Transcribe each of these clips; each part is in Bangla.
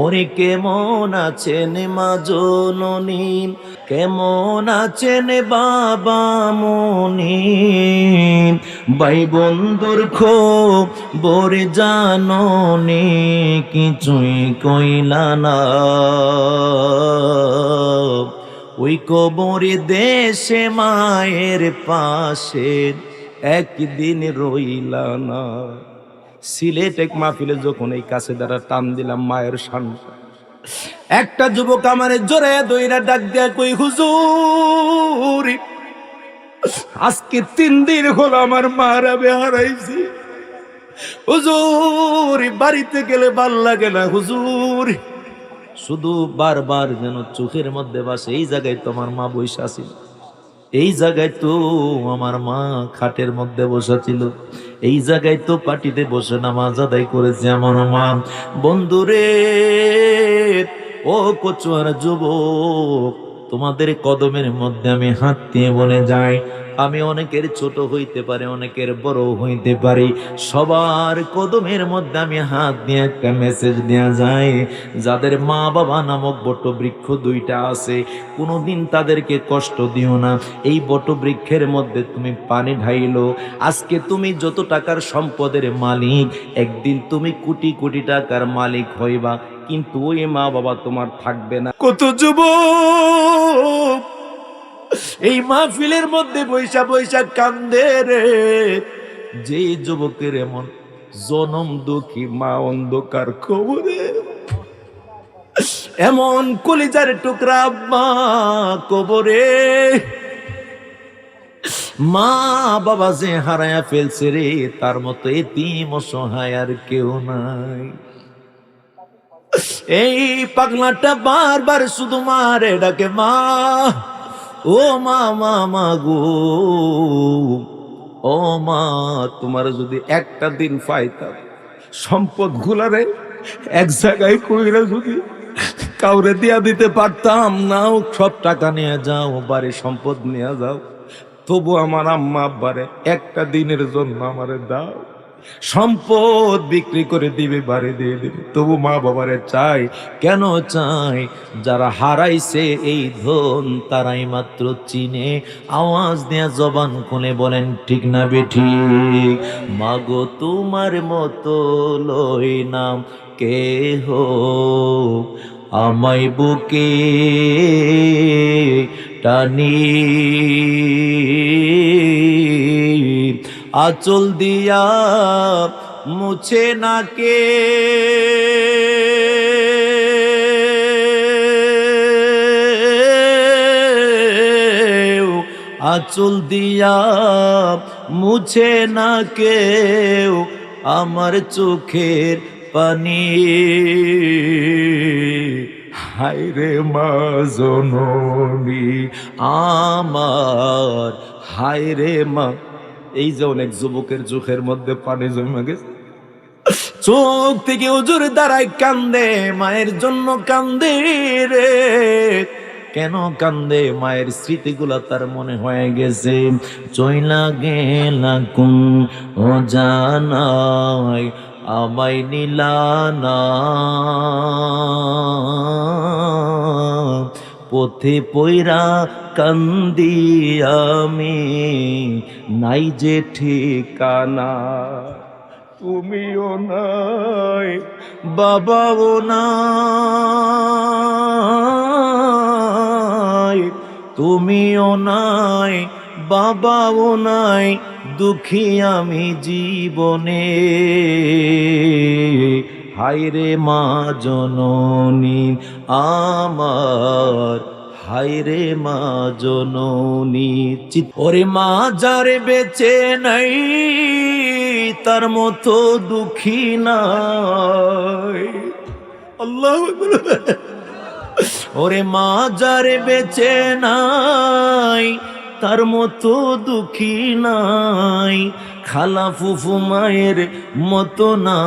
ওরে কেমন আছেন মা জননী, কেমন আছেন বাবা মনি, ভাই বন্ধুর খবর জাননি, কিছুই কইলা না। ওই কবরে দেশে মায়ের পাশে একদিন রইলা না। সিলেট এক মাহফিলে যখন এই কাছে দ্বারা টান দিলাম মায়ের শানটা, একটা যুবক আমারে জোরে দইরা ডাক দেয়া কই, হুজুর আজকে 3 দিন হলো আমার মারা হারাইছি হুজুর, বাড়িতে গেলে ভাল লাগে না হুজুর, শুধু বারবার যেন চোখের মধ্যে বাসে এই জায়গায় তো আমার মা বসে ছিল, এই জায়গায় তো আমার মা খাটের মধ্যে বসা ছিল, এই জায়গায় তো পাটিতে বসে নামাজ আদায় করেছে আমার মা। বন্ধুরে ও কচুয়ার যুবক, তোমাদের কদমের মধ্যে আমি হাত দিয়ে বলে যাই, আমি অনেকের ছোট হইতে পারে, অনেকের বড় হইতে পারি, সবার কদমের মধ্যে আমি হাত দিয়ে একটা মেসেজ দেয়া যায়, যাদের মা বাবা নামক বটবৃক্ষ 2টা আছে, কোনোদিন তাদেরকে কষ্ট দিও না। এই বটবৃক্ষের মধ্যে তুমি পানি ঢাইলো, আজকে তুমি যত টাকার সম্পদের মালিক, একদিন তুমি কোটি কোটি টাকার মালিক হইবা, কিন্তু ওই মা বাবা তোমার থাকবে না। কত যুবক এই মাহফিলের মধ্যে বৈশা বৈশা কান্দে রে, যে যুবকের এমন জনম দুঃখী মা অন্ধকার কবরে, এমন কলিজার টুকরা মা কবরে, মা বাবা যে হারায়া ফেলছে রে, তার মতো এতিম অসহায় আর কেউ নাই। এই পাগলাটা বারবার শুধু মারে ডাকে, মা ও মা, মা মা গো, ও মা, তোমার যদি একটা দিন পাইতাম, সম্পদ গুলারে এক জায়গায় কইরা যদি কাউরে দিয়া দিতে পারতাম, নাও সব টাকা নিয়ে যাও, বাড়ি সম্পদ নিয়ে যাও, তবু আমার আম্মা আব্বারে একটা দিনের জন্য আমারে দাও, সম্পদ বিক্রি করে দিবে, বাড়ি দিয়ে দিবে, তবু মা বাবারে চাই। কেন চাই? যারা হারাইছে এই ধন তারাই মাত্র চিনে। আওয়াজ দেয়া জবান খুলে বলেন ঠিক না বেঠিক? মাগো তোমার মতো লই নাম কেহ, আমায় বুকে টানি, আঁচল দিয়া মুছে না কে, আঁচল দিয়া মুছে না কেউ আমার চোখের পানি। হায়রে মা জননী আমার, হায়রে মা। এই যে অনেক যুবকের চোখের মধ্যে পানি জমে গেছে, চোখ থেকে হুজুর দাঁড়ায় কান্দে, মায়ের জন্য কান্দে রে। কেন কান্দে? মায়ের স্মৃতিগুলা তার মনে হয়ে গেছে। চইলা গেলা কোন ও জানাই, আমায় নিলানা, পথে পইরা কান্দি আমি, নাই যে ঠিকানা। তুমিও নাই, বাবাও নাই, তুমিও নাই, বাবাও নাই, দুঃখী আমি জীবনে। হায়রে মা জননী আমার, হায়রে মা জননী। ওরে মা যারে বেঁচে নাই তার মতো দুঃখী নাই। আল্লাহু আকবার। ওরে মা যারে বেঁচে নাই তার মতো দুঃখী নাই, খালা ফুফু মায়ের মতো না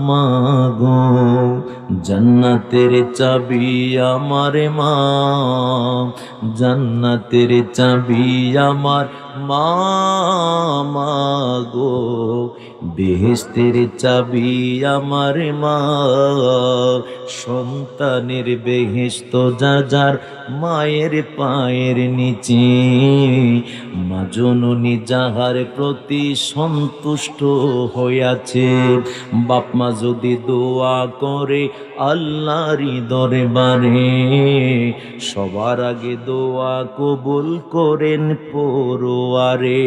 মাগো। জান্নাতের চাবি আমার মা, জান্নাতের চাবি আমার মা মাগো, বেহেশতের চাবি আমার মা। সন্তানের বেহেশত যার যার মায়ের পায়ের নিচে। মা জননী যাহার প্রতি সন্তুষ্ট হইয়াছে, বাপ মা যদি দোয়া করে আল্লাহরই দরবারে, সবার আগে দোয়া কবুল করেন পরোয়ারে।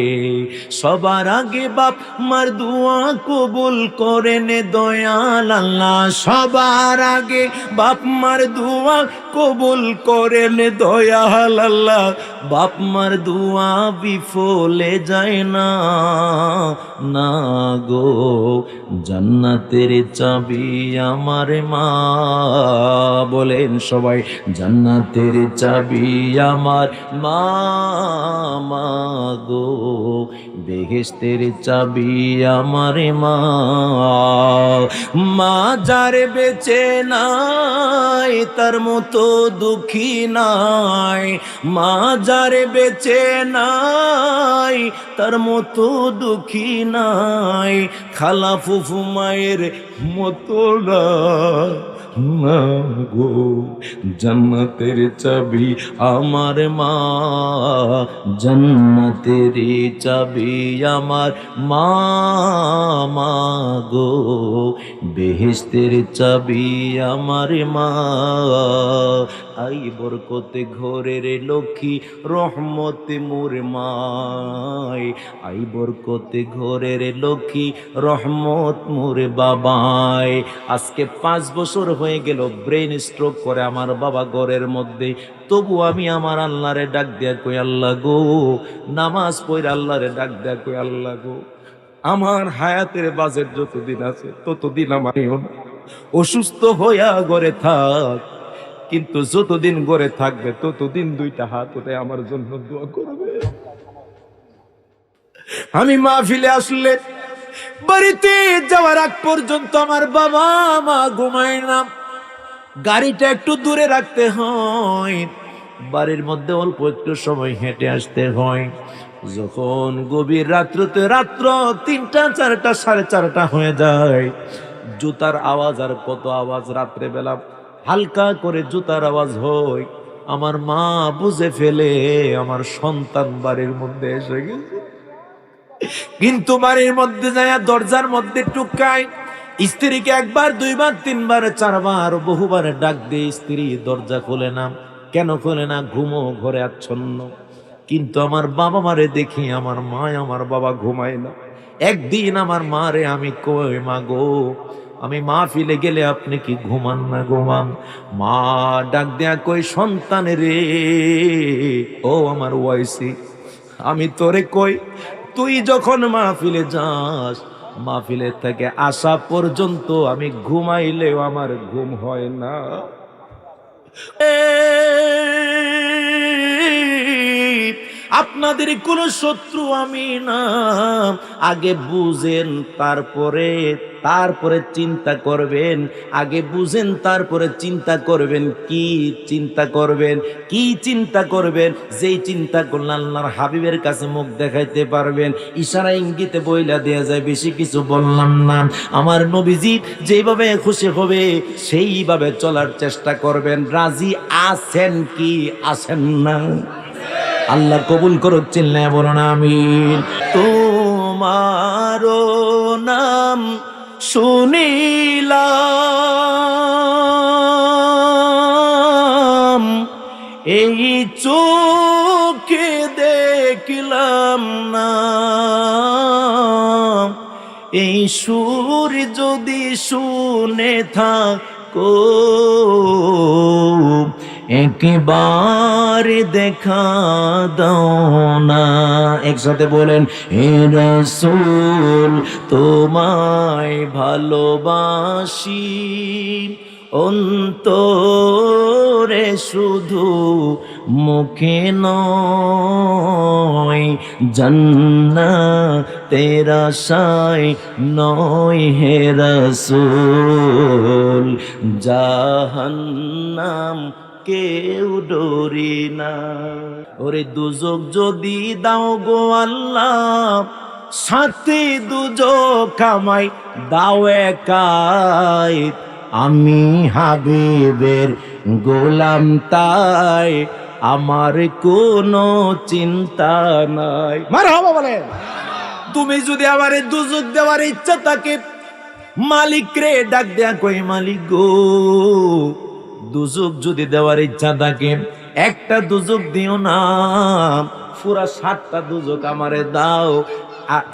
সবার আগে বাপ মার দোয়া কবুল করেন দয়াল আল্লাহ। সবার আগে বাপ মার দোয়া কবুল করেন দয়াল আল্লাহ। বাপ মার দোয়া বিফলে যায় না, না গো। জান্নাতের চাবি আমার মা, বলেন সবাই, জান্নাতের চাবি আমার মা, মা গো। বেহেশতের চাবি আমার মা। মা যার বেঁচে নাই তার মতো দুঃখী নাই। মা যার বেঁচে নাই তার মতো দুঃখী নাই। খালা ফুফু মায়ের মতো না, না গো। জান্নাতের চাবি আমার মা, জান্নাতের চাবি আমার মা, মা গো। বেহেশতের চাবি আমার মা। আই বরকতে ঘরের লক্ষ্মী রহমতে মোর মাই। আই বরকতে ঘরের লক্ষ্মী রহমত মোর বাবাই। আজকে 5 বছর হয়ে গেল ব্রেন স্ট্রোক করে আমার বাবা ঘরের মধ্যে। তবু আমি আমার আল্লাহরে ডাক দিয়া কই, আল্লাহ গো। নামাজ পড়ে আল্লাহরে ডাক দিয়া কই, আল্লাহ গো, আমার হায়াতের বাজেট যতদিন আছে ততদিন আমারও না। অসুস্থ হইয়া ঘরে থাক, কিন্তু যতদিন ঘরে থাকবে ততদিন 2টা হাত উঠে আমার জন্য দোয়া করবে। আমি মাহফিলে আসলে বাড়িতে যাওয়ার আগ পর্যন্ত আমার বাবা মা ঘুমায় না। গাড়িটা একটু দূরে রাখতে হয়, বাড়ির মধ্যে অল্প একটু সময় হেঁটে আসতে হয়। যখন গভীর রাত্রিতে, রাত্র 3টা 4টা 4:30 হয়ে যায়, জুতার আওয়াজ, আর কত আওয়াজ রাত্রে বেলা হালকা করে জুতার আওয়াজ হয়। আমার মা বুঝে ফেলে আমার সন্তান বাড়ির মধ্যে এসে গেছে। কিন্তু বাড়ির মধ্যে যায় দরজার মধ্যে টুকায়। স্ত্রীকে 1বার 2বার 3বার 4বার বহুবার ডাক দিয়ে স্ত্রী দরজা খোলে না। কেন খোলে না? ঘুমো ঘরে আচ্ছন্ন। কিন্তু আমার বাবা মারে দেখি আমার মা আমার বাবা ঘুমায় না। একদিন আমার মা রে আমি কই, মা গো, আমি মাহফিলে গেলে আপনি কি ঘুমান না? ঘুমান। মা ডাক দেয়া কই, সন্তান রে, ও আমার ওয়াইসি, আমি তোরে কই, তুই যখন মাহফিলে যাস, মাহফিলের থেকে আসা পর্যন্ত আমি ঘুমাইলেও আমার ঘুম হয় না। আপনাদের কোনো শত্রু আমি না। আগে বুঝেন, তারপরে চিন্তা করবেন। আগে বুঝেন, তারপরে চিন্তা করবেন। কি চিন্তা করবেন? কি চিন্তা করবেন? যেই চিন্তা করলে আল্লাহর হাবিবের কাছে মুখ দেখাইতে পারবেন। ইশারা ইঙ্গিতে বইলা দেয়া যায়, বেশি কিছু বললাম না। আমার নবীজি যেভাবে খুশি হবে সেইভাবে চলার চেষ্টা করবেন। রাজি আছেন কি আছেন না? আল্লাহ কবুল করুক, চিল্লায় বলুন আমিন। তোমারও নাম শুনিলাম, এই চোখে দেখলাম না। এই সুর যদি শুনে থাকো, একবার দেখা দাও না। একসাথে বলেন, হে রাসূল তোমায় ভালোবাসি, অন্তরে শুধু মুখে নয়, জান্নাতের আশায় নয় হে রাসূল, জাহান্নাম কেউ ডরি না। ওরে দুজক যদি দাও গো আল্লাহ, সাথে দুজক আমায় দাও একাই। আমি হাবিবের গোলাম তাই আমার কোনো চিন্তা নাই। মারহাবা বলেন। তুমি যদি আমারে দুজক দেওয়ার ইচ্ছা থাকে, মালিক রে ডাক দেয়া কই, মালিক গো, দুজক যদি দেওয়ার ইচ্ছা থাকে একটা দুজক দিও না, পুরা 7টা দুজক আমারে দাও।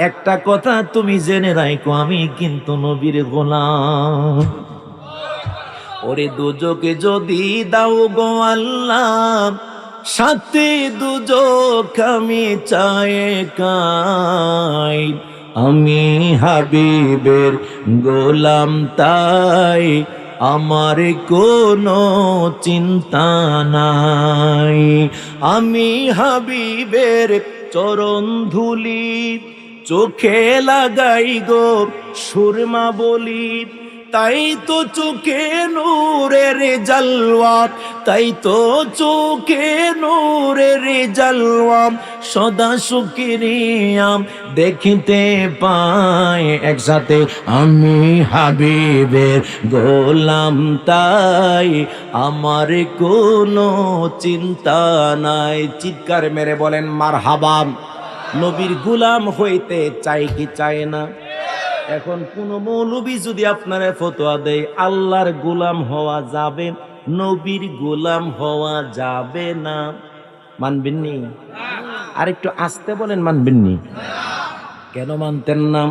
একটা কথা তুমি জেনে রাখো, আমি কিন্তু নবীর গোলাম। ওরে দুজকে যদি দাও গো আল্লাহ, সাথে দুজক আমি চাই কাই, আমি হাবিবের গোলাম তাই আমার কোনো চিন্তা নাই। আমি হাবিবের চরণ ধুলি চোখে লাগাই গো সুরমা বলি, তাই তো চোখে নূরের জালওয়া, তাই তো চোখে নূরের জালওয়া, সদা শুকরিয়া দেখিতে পাই। একসাথে আমি হাবিবের গোলাম তাই আমার কোনো চিন্তা নাই। চিৎকার মেরে বলেন মারহাবা। নবীর গোলাম হইতে চাই কি চায় না? এখন কোন মৌলবী যদি আপনারা ফতোয়া দেয় আল্লাহর গোলাম হওয়া যাবে, নবীর গোলাম হওয়া যাবে না, মানবেননি? আর একটু আস্তে বলেন, মানবেননি? কেন মানতেন না?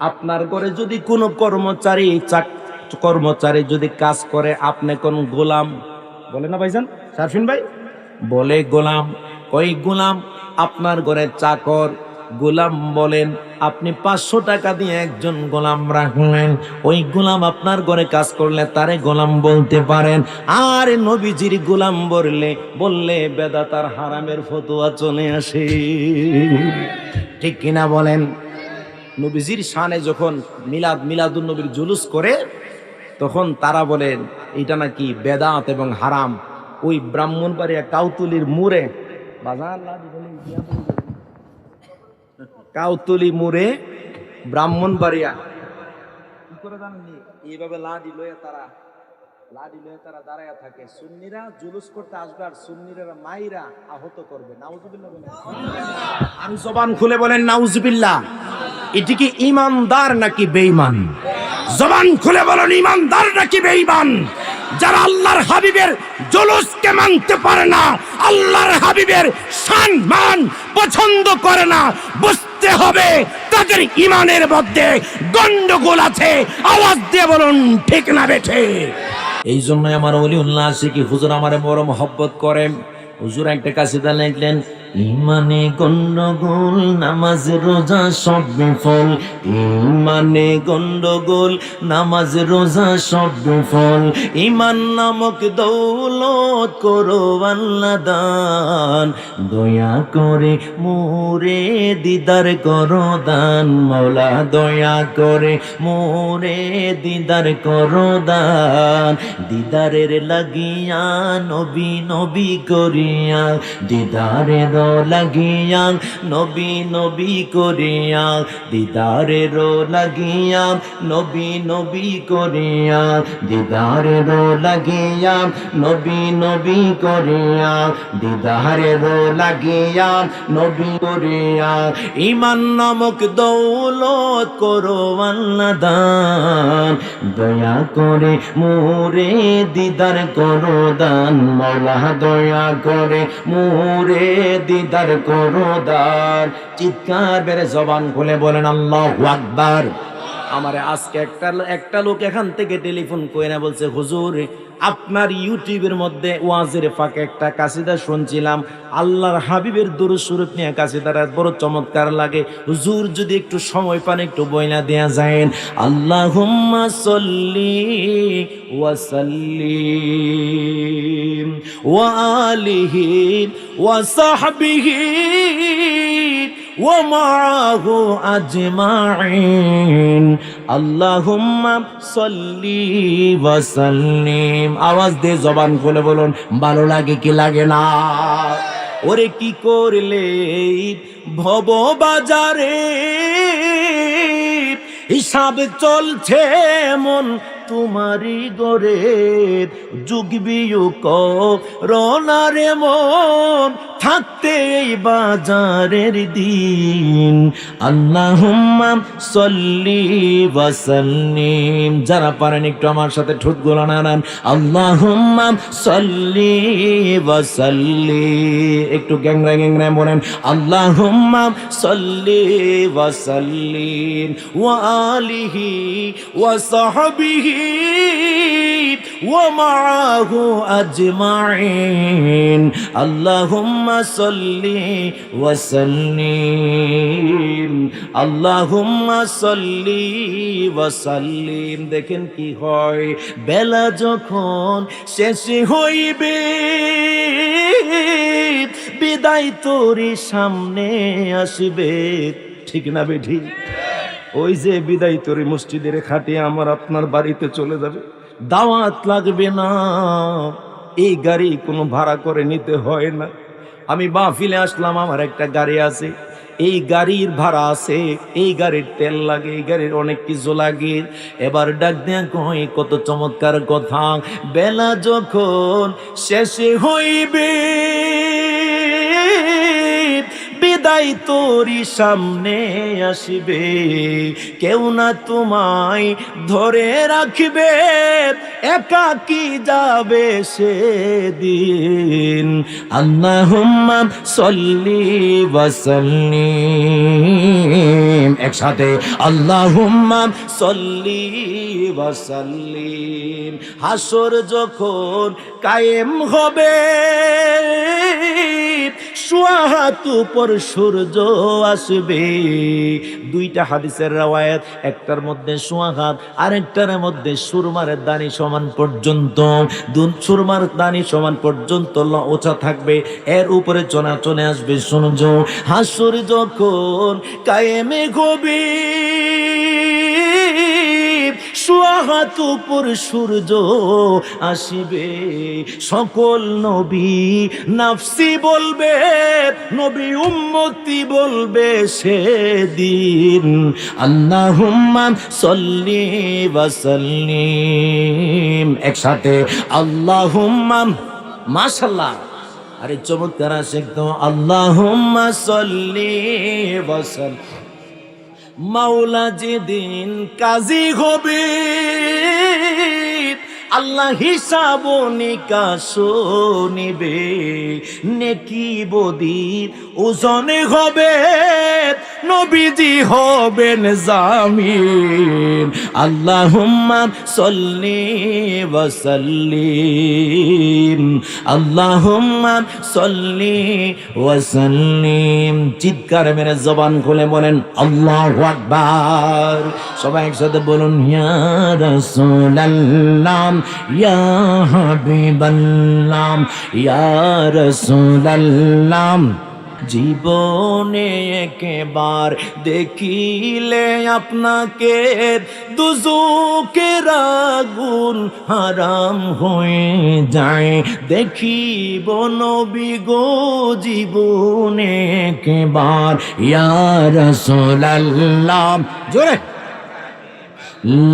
আপনার ঘরে যদি কোনো কর্মচারী যদি কাজ করে, আপনি কোন গোলাম বলে না ভাইজান, শারফিন ভাই বলে গোলাম। ওই গোলাম আপনার ঘরে চাকর, গোলাম বলেন। আপনি 500 টাকা দিয়ে একজন গোলাম রাখলেন, ওই গোলাম আপনার ঘরে কাজ করলে তারে গোলাম বলতে পারেন। আর নবীজির গোলাম বললে বেদাতার হারামের ফতোয়া চলে আসে, ঠিক কিনা বলেন? নবীজির শানে যখন মিলাদুন নবীর জুলুস করে, তখন তারা বলেন এটা নাকি বেদাত এবং হারাম। ওই ব্রাহ্মণবাড়িয়া কাউতুলির মুড়ে কাউতুলি মুড়ে ব্রাহ্মণবাড়িয়া কি করে জানেননি? এইভাবে লাঠি লয়ে তারা দাঁড়ায় থাকে। সুন্নিরা জুলুস করতে আসবে আর সুন্নিরা মাইরা আহত করবে। নাউজুবিল্লাহ বলেন। আমি জবান খুলে বলেন নাউজুবিল্লাহ। এটি কি ইমানদার নাকি বেঈমান? জবান খুলে বলেন ইমানদার নাকি বেঈমান? যারা আল্লাহর হাবিবের জুলুসকে মানতে পারে না, আল্লাহর হাবিবের সম্মান পছন্দ করে না, বুঝতে হবে তাদের ঈমানের মধ্যে গন্ডগোল আছে। আওয়াজ দিয়ে বলুন ঠিক না বেঠে? এই জন্যই আমার ওলিউল্লাহ আশিকি হুজুর আমারে বড় মহব্বত করেন। হুজুর একটা কাসিদা লিখলেন, ইমানে গন্ডগোল নামাজ রোজা সব বিফল, ইমানে গন্ডগোল নামাজ রোজা সব বিফল, ইমান নামক দৌলত করো আল্লাহ দান, দয়া করে মোরে দিদার করো দান, মওলা দয়া করে মোরে দিদার করো দান, দিদারের লাগিয়া নবী নবী করিয়া, দিদারের লাগিয়া নবী নবী করিয়া, দিদারের লাগিয়া নবী নবী করিয়া, দিদারের লাগিয়া নবী নবী করিয়া, দিদারের লাগিয়া নবী করিয়া, ঈমান নামক দৌলত করো আল্লাহ দান, দয়া করে মোরে দিদার করো দান, মওলা দয়া করে মোরে দিদার করো দান। চিৎকার বেড়ে জবান খুলে বলেন আল্লাহু আকবার। আমারে আজকে একটা লোক এখান থেকে টেলিফোন করে বলছে, হুজুর আপনার ইউটিউবের মধ্যে ওয়াজের ফাঁকে একটা কাসিদা শুনছিলাম, আল্লাহর হাবিবের দুরূদ শরীফ নিয়ে কাসিদাটা বড় চমৎকার লাগে, হুজুর যদি একটু সময় পান একটু বইলা দেয়া যায়। আল্লাহুম্মা সাল্লি ওয়া সাল্লিম ওয়া আলিহি ওয়া সাহবিহি ওয়া মাআহু আজমাইন, আল্লাহুম্মা সাল্লি ওয়া সাল্লিম। আওয়াজ দিয়ে জবান খুলে বলুন, ভালো লাগে কি লাগে না? ওরে কি করলে ভব বাজারে হিসাব চলছে মন তোমারি গরে যুগবিও করোনারে মন থাকতে এই বাজারের দিন আল্লাহুম্মা সাল্লি ওয়া সাল্লিম যারা পারেন একটু আমার সাথে ঠোঁটগুলো নাড়ান আল্লাহুম্মা সাল্লি ওয়া সাল্লি একটু গ্যাংরা গ্যাংরা বলেন আল্লাহুম্মা সাল্লি ওয়া সাল্লিম ওয়া আলিহি ওয়া সাহবিহি ওয়া মাআহু আজমাইন আল্লাহুম্মা সাল্লি ওয়া সাল্লিম আল্লাহুম্মা সাল্লি ওয়া সাল্লিম দেখেন কি হয় বেলা যখন শেষ হইবে বিদায় তোরই সামনে আসবে ঠিক না বেঠি ওই যে বিদায় তোরই মসজিদের খাটিয়ে আমার আপনার বাড়িতে চলে যাবে দাওয়াত লাগবে না এই গাড়ি কোনো ভাড়া করে নিতে হয় না আমি মাহফিলে আসলাম আমার একটা গাড়ি আছে এই গাড়ির ভাড়া আছে এই গাড়ির তেল লাগে এই গাড়ির অনেক কিছু লাগে এবার ডাক দেয়া কই কত চমৎকার কথা বেলা যখন শেষে হইবে বিদায় তোরই সামনে আসবে কেউ না তোমায় ধরে রাখবে একাকী যাবে সেদিন আল্লাহুম্মা সাল্লি ওয়া সাল্লিম একসাথে আল্লাহুম্মা সাল্লি ওয়া সাল্লিম হাসর যখন কায়েম হবে সুয়াহাত উপর সূর্য আসবে দুইটা হাদিসের রওয়ায়াত একটার মধ্যে সুয়াহাত আরেকটার মধ্যে সুরমার দানি সমান পর্যন্ত সুরমার দানি সমান পর্যন্ত উঁচা থাকবে এর উপরে চলে আসবে সূর্য হাসর যখন কায়েমে হবে সুয়াহাত উপর সূর্য আসিবে সকল নবী নাফসি বলবে নবী উম্মতি বলবে সেদিন আল্লাহুম্মা সাল্লি ওয়া সাল্লিম একসাথে আল্লাহুম্মা মাশাআল্লাহ আরে চমৎকার আছে তো আল্লাহুম্মা সাল্লি ওয়া সাল্লিম মাওলা যেদিন কাজী হবে আল্লাহ হিসাব নিকাশ নিবে নেকি বদির ওজনে হবে নবীজি হবেন জামিন আল্লাহুম্মা সাল্লি ওয়া সাল্লিম আল্লাহুম্মা সাল্লি ওয়া সাল্লিম চিৎকার মেরে জবান খুলে বলেন আল্লাহু আকবার সবাই একসাথে বলুন ইয়া রাসূলুল্লাহ ইয়া হাবিবাল্লাহ ইয়া রাসূলুল্লাহ জীবনে একবার দেখিলে আপনাকে দুজকের আগুন হারাম হয়ে যায় দেখিব নবী গো জীবনে একবার ইয়া রাসূলুল্লাহ জোরে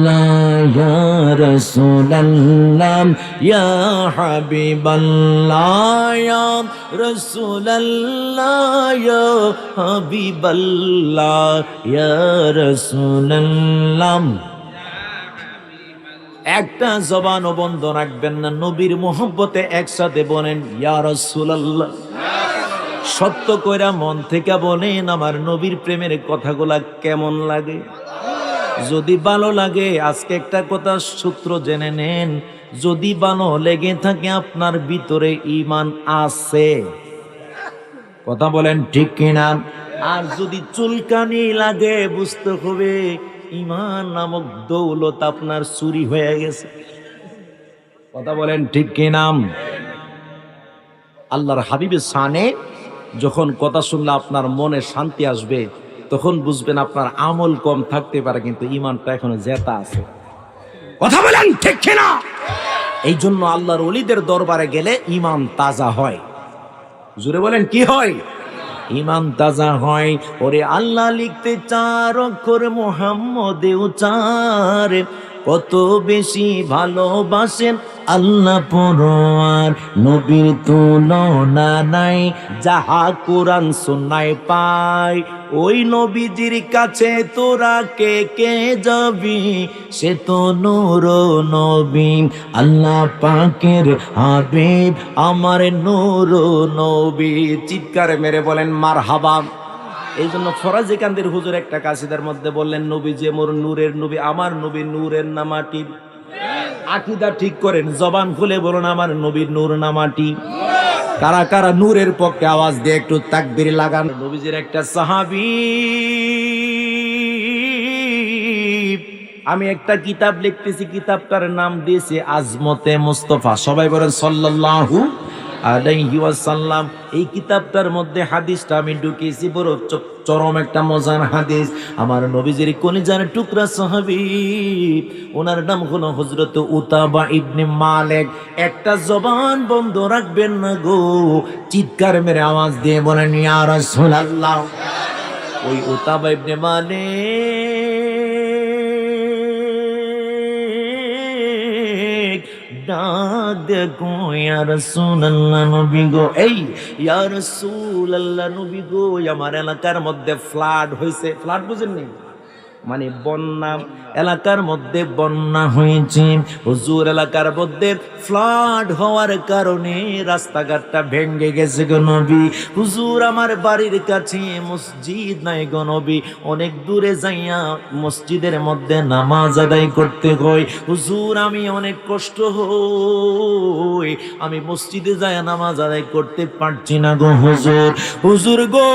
লা ইয়া রাসূলুল্লাহ ইয়া হাবিবাল্লাহ ইয়া রাসূলুল্লাহ ইয়া হাবিবাল্লাহ ইয়া রাসূলুল্লাহ একটা জবানও বন্ধ রাখবেন না নবীর মোহব্বতে একসাথে বলেন ইয়া রাসূলুল্লাহ সত্য কইরা মন থেকে বলেন আমার নবীর প্রেমের কথাগুলা কেমন লাগে যদি ভালো লাগে আজকে একটা কথা সূত্র জেনে নেন যদি ভালো লেগে থাকে আপনার ভিতরে ঈমান আছে কথা বলেন ঠিক কিনা আর যদি চুলকানি লাগে বুঝতে হবে ঈমান নামক দৌলত আপনার চুরি হয়ে গেছে কথা বলেন ঠিক কিনা আল্লাহর হাবিবের শানে যখন কথা শুনলে আপনার মনে শান্তি আসবে তখন বুঝবেন আপনার আমল কম থাকতে পারে কিন্তু ঈমানটা এখনো জেতা আছে কথা বলেন ঠিক কিনা এই জন্য আল্লাহর ওলিদের দরবারে গেলে ঈমান তাজা হয় জোরে বলেন কি হয় ঈমান তাজা হয় ওরে আল্লাহ লিখতে চার অক্ষর মুহাম্মদেও চার কত বেশি ভালোবাসেন আল্লাহ পরোয়ার, নবীর তুলনা নাই যাহা কোরআন সুন্নায় পাই। ওই নবীজির কাছে তোরা কে কে যাবি, সে তো নূর নবী, আল্লাহ পাকের হাবিব আমার নূর নবী। চিৎকার মেরে বলেন মারহাবা। এই জন্য ফরাজি কান্দির হুজুর একটা কাসিদার মধ্যে বললেন, নবী যে মোর নূরের নবী, আমার নবী নূরের না মাটির। আকীদা ঠিক করেন, জবান খুলে বলুন আমার নবীর নূর না মাটি। কারা কারা নূরের পক্ষে আওয়াজ দিয়ে একটু তাকবীর লাগান। নবীজির একটা সাহাবী, আমি একটা কিতাব লিখতেছি, কিতাবটার নাম দিয়েছে আজমতে মুস্তাফা। সবাই বলেন সাল্লাল্লাহু আলাইহি ওয়াসাল্লাম। এই কিতাবটার মধ্যে হাদিসটা আমি ঢুকিয়েছি, বড় চরম একটা মজার হাদিস। আমার নবীজির কলিজার টুকরা সাহাবী, ওনার নাম হলো হযরত উতাবা ইবনে মালিক। একটা জবান বন্ধ রাখবেন না গো, চিৎকার মেরে আওয়াজ দিয়ে বলেন ইয়া রাসূলুল্লাহ। ওই উতাবা ইবনে মালিক ডাক দেখো ইয়া রাসূলুল্লাহ, নবী গো, এই ইয়া রাসূলুল্লাহ নবী গো, আমার এলাকার মধ্যে ফ্লাড হয়েছে। ফ্লাড বুঝেননি? মানে বন্যা, এলাকার মধ্যে বন্যা হয়েছে। হুজুর এলাকার মধ্যে ফ্লাড হওয়ার কারণে রাস্তাঘাটটা ভেঙে গেছে গো নবী। হুজুর আমার বাড়ির কাছে মসজিদ নাই গো নবী, অনেক দূরে যাইয়া মসজিদের মধ্যে নামাজ আদায় করতে হয়। হুজুর আমি অনেক কষ্ট হই, আমি মসজিদে যাইয়া নামাজ আদায় করতে পারছি না গো হুজুর। হুজুর গো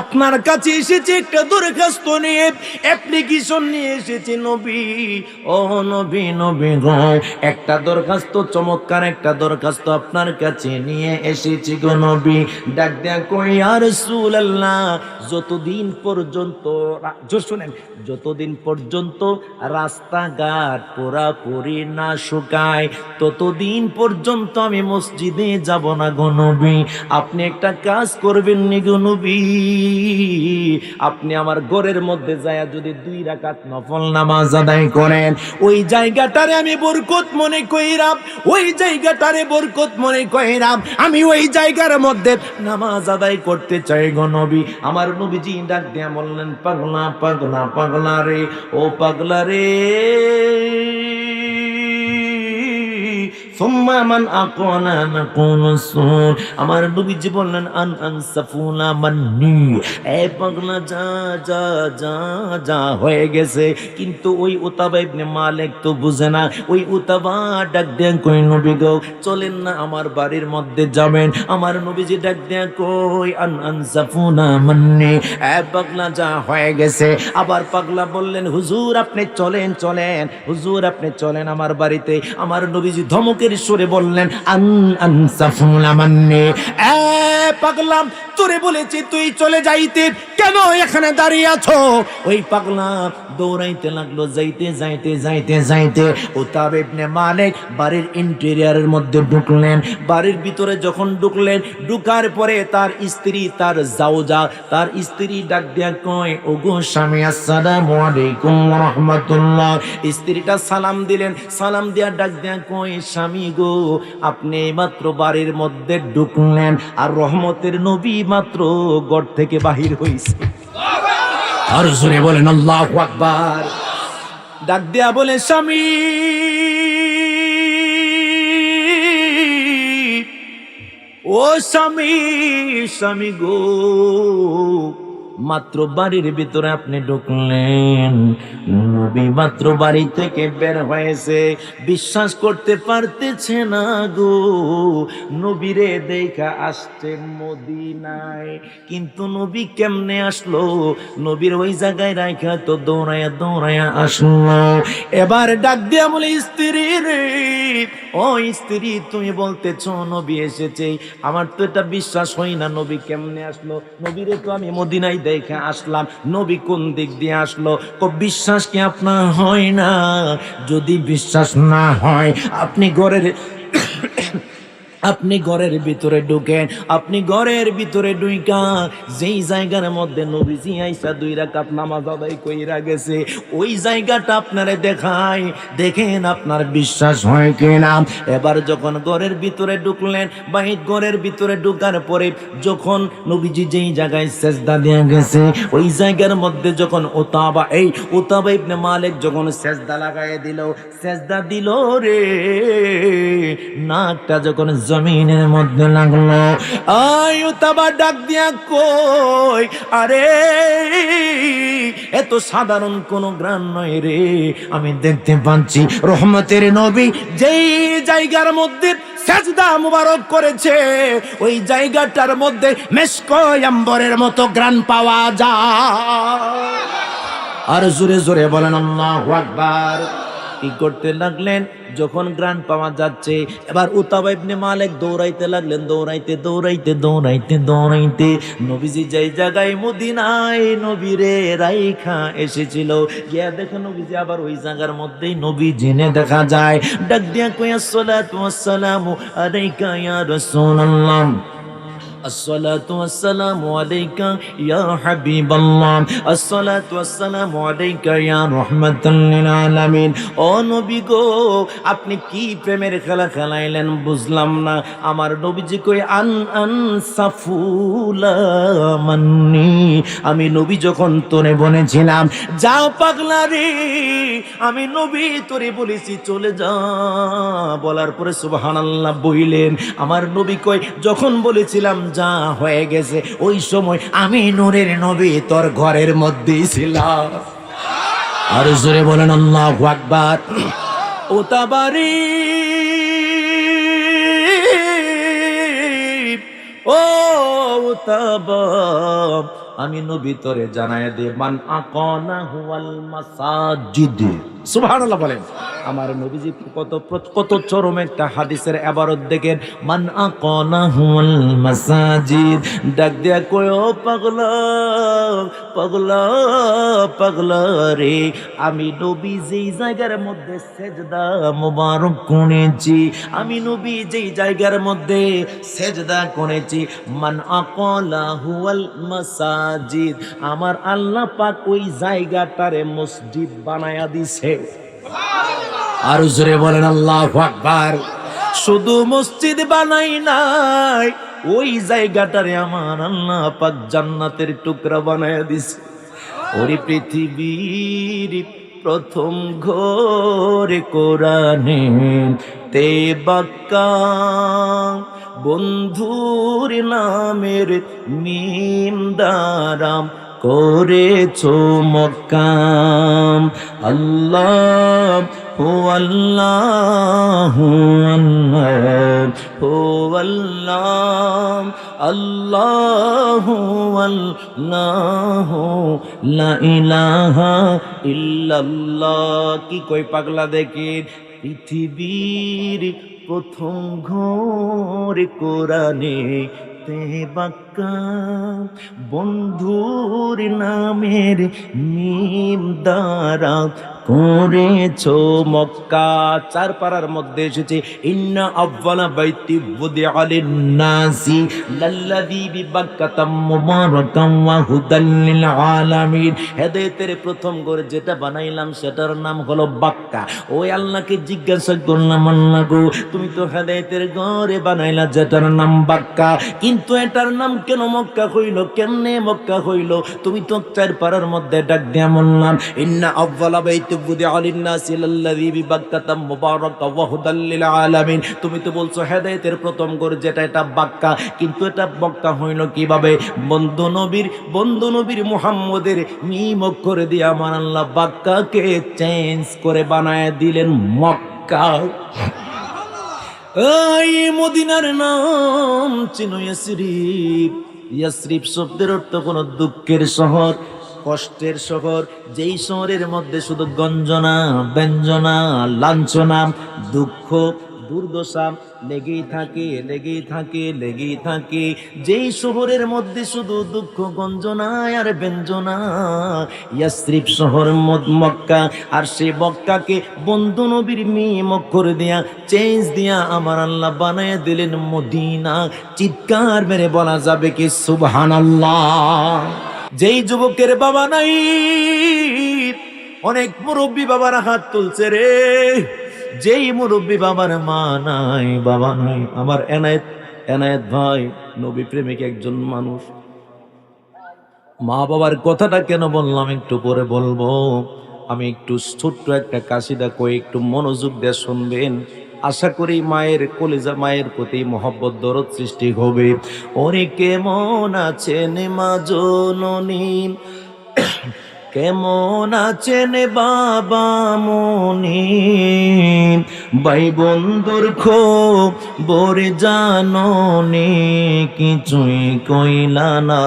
আপনার কাছে এসেছে একটা দরখাস্ত নিয়ে, অ্যাপ্লিকেশন নিয়ে এসেছে নবী। ও নবী, নবী গো, একটা দরখাস্ত, চমৎকার একটা দরখাস্ত আপনার কাছে নিয়ে এসেছি গো নবী। ডাক দেয়া কই ইয়া রাসূলুল্লাহ, যতদিন পর্যন্ত শুনেন, যতদিন পর্যন্ত রাস্তাঘাট পুরাপুরি না শুকায় ততদিন পর্যন্ত আমি মসজিদে যাব না গো নবী। আপনি একটা কাজ করবেন নি গো নবী, আপনি আমার ঘরের মধ্যে যায়া যদি 2 রাকাত নফল নামাজ আদায় করেন, ওই জায়গাটারে আমি বরকত মনে কইরাম, ওই জায়গাটারে বরকত মনে কইরাম, আমি ওই জায়গার মধ্যে নামাজ আদায় করতে চাই গো নবী। আমার নবীজি ডাক দিয়া বললেন, পাগলা পাগলা পাগলা রে, ও পাগলা রে, আমার নবীজি বললেন আন আনসাফুনা মান্নি, এ পাগলা যা যা যা যা হয়ে গেছে। কিন্তু ওই উতাবা ইবনে মালিক তো বুঝে না। ওই উতাবা ডাক দেন কই নবী গো, চলেন না আমার বাড়ির মধ্যে যাবেন। আমার নবীজি ডাক দেন কই আন আনসাফুনা মান্নি, এ পাগলা যা হয়ে গেছে। আবার পাগলা বললেন হুজুর আপনি চলেন চলেন, হুজুর আপনি চলেন আমার বাড়িতে। আমার নবীজি ধমকের সুরে বললেন আন আনসাফুনা মান্নি, এ পাগলা তোরে বলেছি তুই চলে যাইতে, কেন এখানে দাঁড়িয়ে আছো? ওই পাগলা দৌড়াইতে লাগলো, যাইতে যাইতে যাইতে যাইতে উতাবা ইবনে মালিক বাড়ির ইন্টেরিয়রের মধ্যে ঢুকলেন। বাড়ির ভিতরে যখন ঢুকলেন, ঢুকার পরে তার স্ত্রী, তার জাওজা, তার স্ত্রী ডাক দিয়া কয়, ওগো স্বামী আসসালামু আলাইকুম ওয়া রাহমাতুল্লাহ। স্ত্রীটা সালাম দিলেন, সালাম দিয়া ডাক দিয়া কয়, স্বামী গো আপনি মাত্র বাড়ির মধ্যে ঢুকলেন আর রহমতের নবী মাত্র ঘর থেকে বাহির হইছে। আর জোরে বলেন আল্লাহু আকবার। ডাক দিয়া বলে, স্বামী ও স্বামী, স্বামী গো মাত্র বাড়ির ভিতরে আপনি ঢুকলেন, নবী মাত্র বাড়ি থেকে বের হয়েছে, বিশ্বাস করতে পারতেছে না গো, নবীরে দেখা আসছে মদিনায়। কিন্তু নবী কেমনে আসলো? নবীর ওই জায়গায় রাখা তো দৌড়ায়া দৌড়ায়া আসলো। এবার ডাক দিয়া বলে, স্ত্রী রে, ও স্ত্রী তুমি বলতেছো নবী এসেছে, আমার তো এটা বিশ্বাস হয় না। নবী কেমনে আসলো? নবীরে তো আমি মদিনায় দেখে আসলাম, নবী কোন দিক দিয়ে আসলো? বিশ্বাস কি আপনার হয় না? যদি বিশ্বাস না হয় আপনি ঘরের আপনি ঘরের ভিতরে ঢুকেন, আপনি ঘরের ভিতরে ঢুইকা যেই জায়গার মধ্যে নবীজি আইসা 2 রাকাত নামাজ আদায় কইরা গেছে, ওই জায়গাটা আপনারে দেখায়, দেখেন আপনার বিশ্বাস হয় কিনা। এবার যখন ঘরের ভিতরে ঢুকলেন, বাহির ঘরের ভিতরে ঢুকার পরে যখন নবীজি যেই জায়গায় সেজদা দিয়ে গেছে, ওই জায়গার মধ্যে যখন উতাবা ইবনে মালিক যখন সেজদা লাগায় দিল, সেজদা দিল রে, নাকটা যখন জমিনের মধ্যে লাগলো, উতাবা ডাক দিয়া কই, আরে এত সাধারণ কোন গ্রান নয় রে, আমি দেখতে পাচ্ছি রহমতের নবী যেই জায়গার মধ্যে সেজদা মুবারক করেছে, ওই জায়গাটার মধ্যে মেশক আম্বরের মতো গ্রান পাওয়া যায়। আর জোরে জোরে বলেন আল্লাহু আকবার। কি করতে লাগলেন? যখন গ্রান পাওয়া যাচ্ছে, এবার উতাবা ইবনে মালিক দৌড়াইতে লাগলেন, দৌড়াইতে নবীজি যেই জায়গায় মদিনায় নবীরে রাইখা এসেছিল, গিয়া দেখো নবীজি আবার ওই জায়গার মধ্যেই নবী জিনে দেখা যায়। ডাক দিয়া কই, আসসালাতু ওয়াসসালামু আলাইকা ইয়া রাসূলুল্লাহ, الصلاة والسلام عليك يا حبيب الله, الصلاة والسلام عليك يا رحمة للعالمين। ও নবী গো, আপনি কি প্রেমের খেলা খেলাইলেন বুঝলাম না। আমার নবীজি কই, সাফুলা মান্নি, আমি নবী যখন তোরে বলেছিলাম যা পাগলা রে, আমি নবী তোরে বলেছি চলে যা, বলার পরে সুবহানাল্লাহ বইলেন। আমার নবী কই, যখন বলেছিলাম যা হয়ে গেছে, ওই সময় আমি নূরের নবী তোর ঘরের মধ্যেই ছিলাম। আর জোরে বলেন আল্লাহু আকবার। উতাবারি ও উতাবা, আমি নবী তোরে জানায় দে, মান আকানা হুয়াল মাসাজিদ, সুবহানাল্লাহ বলেন। আমার নবীজি কত চরম একটা হাদিসের ইবারত দেখেন, মান আকানা হুয়াল মাসাজিদ, ডাক দিয়া কয়, ও পাগলা পাগলা পাগলা রে, আমি নবী যেই জায়গার মধ্যে সেজদা মুবারক করেছি, আমি নবী যেই জায়গার মধ্যে সেজদা করেছি, মান আকালা হুয়াল মাসাজিদ, আমার আল্লাহ পাক ওই জায়গাটারে মসজিদ বানায়া দিছে। আর জোরে বলেন আল্লাহু আকবার। শুধু মসজিদ বানাই নাই, ওই জায়গাটারে আমার আল্লাহ পাক জান্নাতের টুকরা বানায়া দিছে। ওরে পৃথিবীর প্রথম ঘরে কোরআনে তে বাক্কা, বন্ধুর নামের মিম দারাম করেছো মক্কাম, আল্লাহ হো আল্লাহ হো আল্লাহ, আল্লাহ আল্লাহ লা ইলাহা ইল্লাল্লাহ। কি কই পাগলা দেখেন, পৃথিবীর প্রথম ঘর কোরআনে তে বাক্কা, বন্ধুর নামের মিম দ্বারা করেছো মক্কা। চার পারার মধ্যে এসেছে, ইন্না আউয়ালা বাইতি বুদিআ লিন-নাসি লাল্লাযী বিবাক্কাতা মুবারাকান ওয়া হুদাল লিল আলামিন। হেদায়েতের প্রথম ঘর যেটা বানাইলাম সেটার নাম হলো বাক্কা। ওই আল্লাহকে জিজ্ঞাসা করলাম, আল্লাহ গো, তুমি তো হেদায়েতের ঘরে বানাইলা যেটার নাম বাক্কা, কিন্তু এটার নাম কেন মক্কা হইল, কেমনে মক্কা হইল? তুমি তো চার পারার মধ্যে ডাক দিয়া বললাম, ইন্না আউয়ালা বাইতি বুদিআ লিন-নাসি লাল্লাযী বিবাক্কাতা মুবারাকান ওয়া হুদাল লিল আলামিন। তুমি তো বলছো হেদায়েতের প্রথম ঘর যেটা, এটা বাক্কা, কিন্তু এটা মক্কা হইল কিভাবে? বন্ধু নবীর মুহাম্মদের মিম অক্ষর দিয়ে আমার আল্লাহ বাক্কাকে চেঞ্জ করে বানায় দিলেন মক্কা। এই মদিনার নাম চিনো ইয়াসরিব। ইয়াসরিব শব্দের অর্থ কোন দুঃখের শহর, কষ্টের শহর, যেই শহরের মধ্যে শুধু গঞ্জনা ব্যঞ্জনা লাঞ্ছনা দুঃখ দুর্দশা লেগেই থাকে, লেগেই থাকে, লেগেই থাকে। যেই শহরের মধ্যে শুধু দুঃখ গঞ্জনা আর ব্যঞ্জনা, ইয়াসরিব শহর মক্কা, আর সেই মক্কাকে বন্ধু নবীর মিম অক্ষর দিয়া চেঞ্জ দিয়া আমার আল্লাহ বানায় দিলেন মদিনা। চিৎকার মেরে বলা যাবে কি সুবহানাল্লাহ। যেই যুবকের বাবা নাই, অনেক মুরব্বী বাবার হাত তুলছে রে। যেই মুরব্বী বাবার মা নাই, বাবা নাই, আমার এনায়েত এনায়েত ভাই নবী প্রেমিক একজন মানুষ। মা বাবার কথাটা কেন বললাম একটু পরে বলবো। আমি একটু ছোট্ট একটা কাশিদা কই, একটু মনোযোগ দিয়ে শুনবেন। আশা করি মায়ের কলিজা, মায়ের প্রতি মহব্বত দরদ সৃষ্টি হবে। ওরে কেমন আছেন মা জননী, কেমন আছেন বাবা মনি, ভাই বন্ধুর খবর জাননি, কিছুই কইলা না।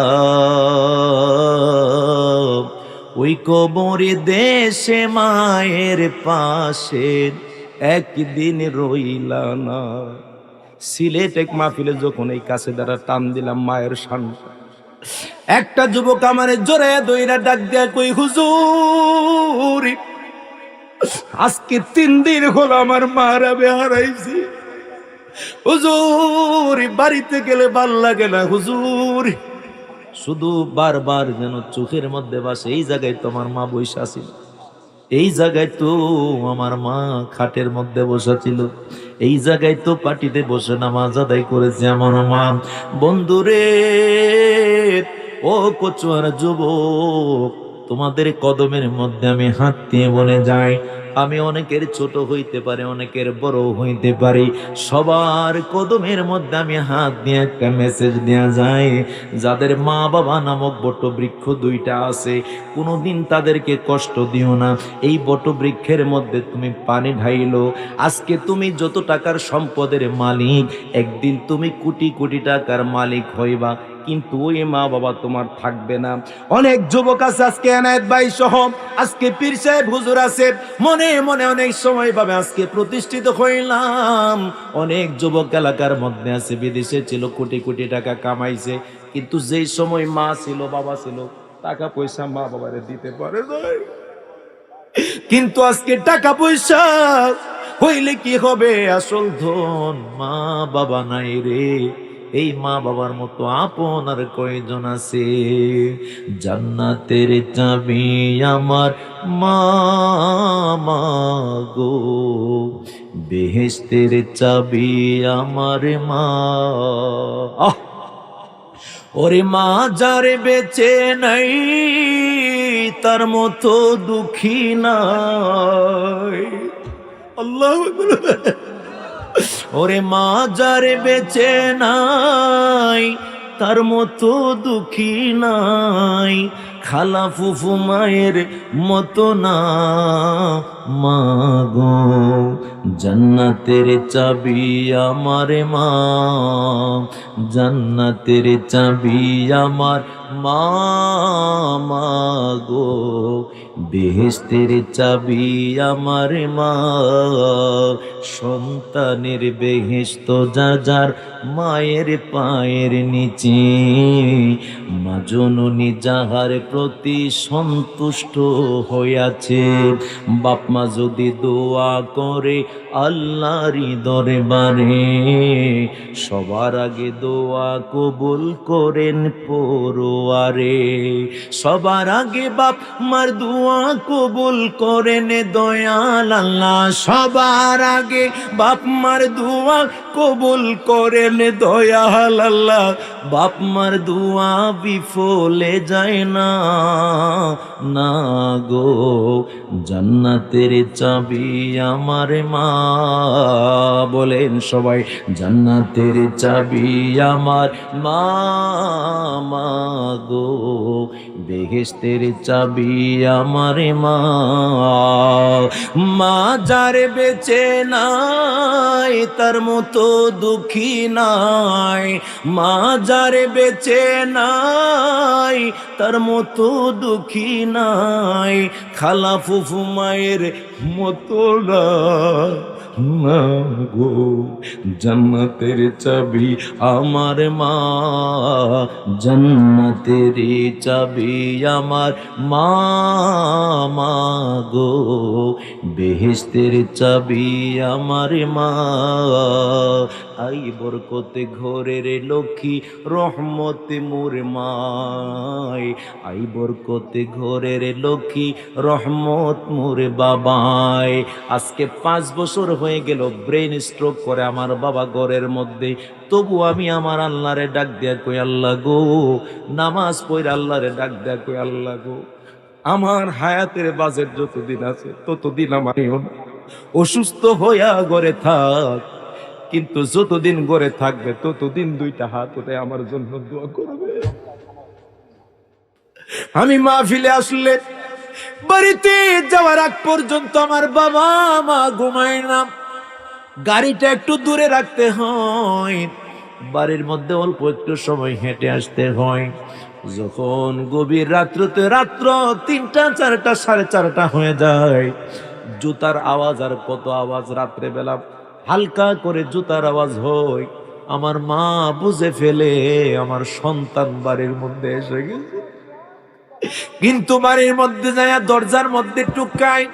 ওই কবরে দেশে মায়ের পাশে একদিন রইলা না। সিলেট এক মাহফিলে যখন এই কাছে দ্বারা টান দিলাম মায়ের শানটা, একটা যুবক আমারে জোরে দইরা ডাক দেয়া কই, হুজুর আজকে 3 দিন হলো আমার মারা হারাইছি। হুজুর বাড়িতে গেলে ভাল লাগে না হুজুর, শুধু বারবার যেন চোখের মধ্যে বাসে এই জায়গায় তোমার মা বসে ছিল, এই জায়গায় তো আমার মা খাটের মধ্যে বসা ছিল, এই জায়গায় তো পাটিতে বসে নামাজ আদায় করেছে আমার মা। বন্ধুরে ও কচুয়ার যুবক, তোমাদের কদমের মধ্যে আমি হাত দিয়ে বলে যাই, আমি অনেকের ছোট হইতে পারে, অনেকের বড় হইতে পারি, সবার কদমের মধ্যে আমি হাত দিয়ে একটা মেসেজ দেয়া যায়, যাদের মা বাবা নামক বটবৃক্ষ 2টা আছে, কোনোদিন তাদেরকে কষ্ট দিও না। এই বটবৃক্ষের মধ্যে তুমি পানি ঢাইলো, আজকে তুমি যত টাকার সম্পদের মালিক, একদিন তুমি কোটি কোটি টাকার মালিক হইবা, কিন্তু ওই মা বাবা তোমার থাকবে না। অনেক যুবক আছে আজকে এনায়েত ভাই সহ, আজকে পীর সাহেব হুজুর আছে, মনে মনে অনেক সময় ভাবে আজকে প্রতিষ্ঠিত হইলাম। অনেক যুবক এলাকার মধ্যে আছে, বিদেশে ছিল, কোটি কোটি টাকা কামাইছে, কিন্তু যেই সময় মা ছিল, বাবা ছিল, টাকা পয়সা মা বাবারে দিতে পারে নাই। কিন্তু আজকে টাকা পয়সা হইলে কি হবে, আসল ধন মা বাবা নাই রে। এই মা বাবার মতো আপন আর কয়জন আছে? জান্নাতের চাবি আমার মা গো, বেহেশতের চাবি আমার মা। ওরে মা যারে বেঁচে নাই, তার মতো দুঃখী নাই। আল্লাহ, ওরে মা যারে বেঁচে নাই, তার মতো দুঃখী নাই। খালা ফুফু মায়ের মতো না মা গো, জান্নাতের চাবি আমার মা, জান্নাতের চাবি আমার মা গো, বেহেশতের চাবি আমার মা। সন্তানের বেহেশত যার যার মায়ের পায়ের নিচে, মা জননী যাহার প্রতি সন্তুষ্ট হইয়াছে। বাপ মা যদি দোয়া করে আল্লাহরই দরবারে, সবার আগে দোয়া কবুল করেন পরোয়ারে। সবার আগে বাপ মার দোয়া কবুল করেন দয়াল আল্লাহ, সবার আগে বাপ মার দোয়া কবুল করেন দয়াল আল্লাহ। বাপ মার দোয়া বিফলে যায় না না গো, জান্নাতের চাবি আমার মা। বলেন সবাই, জান্নাতের চাবি আমার মা গো, বেহেশতের চাবি আমার মা। মা যারে বেঁচে নাই তার মতো দুঃখী নাই, মা যারে বেঁচে নাই তার মতো দুঃখী নাই, খালা ফুফু মায়ের মতো না না গো। জান্নাতের চাবি আমার মা, জান্নাতের চাবি আমার মা, মা গো বেহেশতের চাবি আমার মা। আই বরকতে ঘরের লক্ষ্মী রহমতে মোর মাই, আই বরকতে ঘরের লক্ষ্মী রহমত মোর বাবাই। আজকে 5 বছর হয়ে গেল ব্রেন স্ট্রোক করে আমার বাবা ঘরের মধ্যে, তবু আমি আমার আল্লাহরে ডাক দিয়া কই আল্লাহ গো, নামাজ পড়ে আল্লাহরে ডাক দিয়া কই আল্লাহ গো, আমার হায়াতের বাজেট যতদিন আছে ততদিন আমার অসুস্থ হইয়া ঘরে থাক, কিন্তু যতদিন ঘরে থাকবে ততদিন 2টা হাত উঠে আমার জন্য দোয়া করবে। আমি মাহফিলে আসলে বাড়িতে যাওয়ার আগ পর্যন্ত আমার বাবা মা ঘুমায় না, গাড়িটা একটু দূরে রাখতে হয়, বাড়ির মধ্যে অল্প একটু সময় হেঁটে আসতে হয়। যখন গভীর রাত্রিতে রাত্র 3টা 4টা 4:30 হয়ে যায়, জুতার আওয়াজ, আর কত আওয়াজ রাত্রে বেলা হালকা করে জুতার আওয়াজ হয়, আমার মা বুঝে ফেলে আমার সন্তান বাড়ির মধ্যে এসে গেছে। কিন্তু বাড়ির মধ্যে যায় দরজার মধ্যে টুকায়,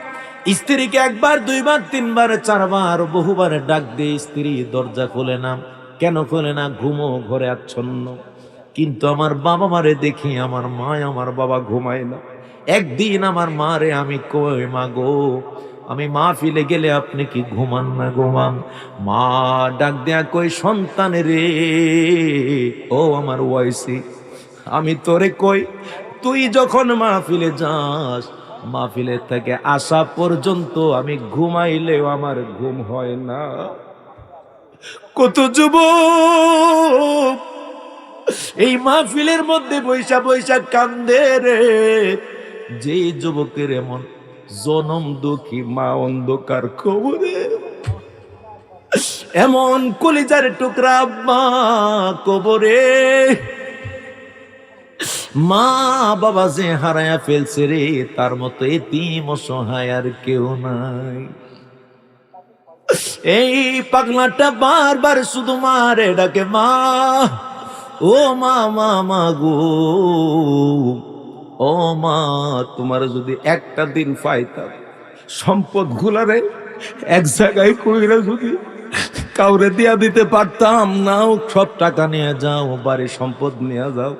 স্ত্রীকে 1বার 2বার 3বার 4বার বহুবার ডাক দিয়ে স্ত্রী দরজা খোলে না। কেন খোলে না? ঘুমো ঘরে আচ্ছন্ন। কিন্তু আমার বাবা মারে দেখি আমার মা আমার বাবা ঘুমায় না। একদিন আমার মা রে আমি কই, মা গো আমি মাহফিলে গেলে আপনি কি ঘুমান না ঘুমান? মা ডাক দেয়া কই, সন্তান রে ও আমার ওয়াইসি, আমি তোরে কই তুই যখন মাহফিলে যাস, মাহফিলের থেকে আসা পর্যন্ত আমি ঘুমাইলেও আমার ঘুম হয় না। কত যুবক এই মাহফিলের মধ্যে বৈশা বৈশা কান্দে রে, যে যুবকের এমন জনম দুঃখী মা অন্ধকার কবরে, এমন কলিজার টুকরা মা কবরে, মা বাবা যে হারায়া ফেলছে রে, তার মতো এতিম অসহায় আর কেউ নাই। এই পাগলাটা বারবার শুধু মারে ডাকে, মা ও মা, মা মা গো, ও মা তোমার যদি একটা দিন পাইতাম, সম্পদ গুলারে এক জায়গায় কইরা যদি কাউরে দিয়া দিতে পারতাম, নাও সব টাকা নিয়ে যাও, বাড়ি সম্পদ নিয়ে যাও,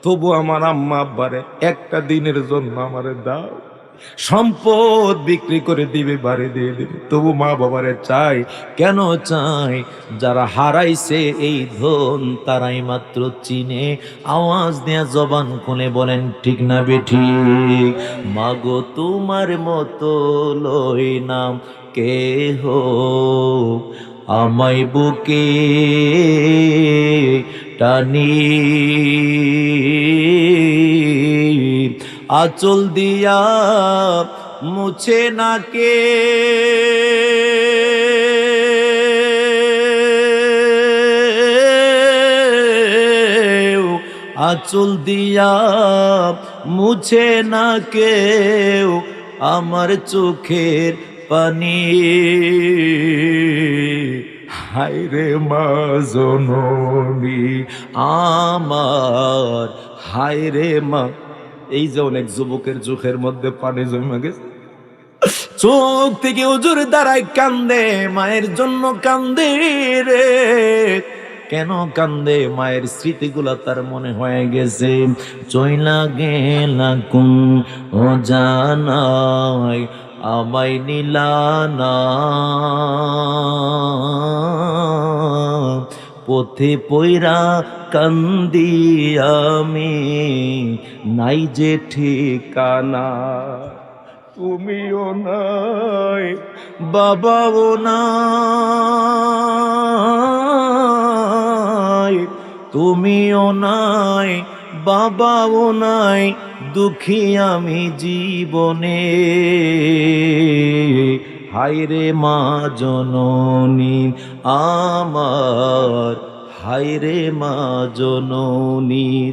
তবু আমার আম্মা আব্বারে একটা দিনের জন্য আমারে দাও। সম্পদ বিক্রি করে দিবে, বাড়ি দিয়ে দিবে, তবু মা বাবারে চাই। কেন চাই? যারা হারাইছে এই ধন তারাই মাত্র চিনে। আওয়াজ দেয়া জবান খুলে বলেন ঠিক না বেঠিক? মাগো তোমার মতো লই নাম কেহ, আমায় বুকে টানি, আঁচল দিয়া মুছে না কে, আঁচল দিয়া মুছে না কেউ আমার চোখের পানি। হায়রে মা জননী আমার, হায়রে মা। এই যে অনেক যুবকের চোখের মধ্যে পানি জমে গেছে, চোখ থেকে হুজুর দাঁড়ায় কান্দে, মায়ের জন্য কান্দে রে। কেন কান্দে? মায়ের স্মৃতিগুলা তার মনে হয়ে গেছে। চইলা গেলা কোন ও জানাই, আমায় নিলানা, পথে পয়রা কান্দি আমি, নাই যে ঠিকানা। তুমিও নাই, বাবাও নাই, তুমিও নাই, বাবাও নাই, দুঃখী আমি জীবনে। হায়রে মা জননী আমার, হায়রে মা জননী।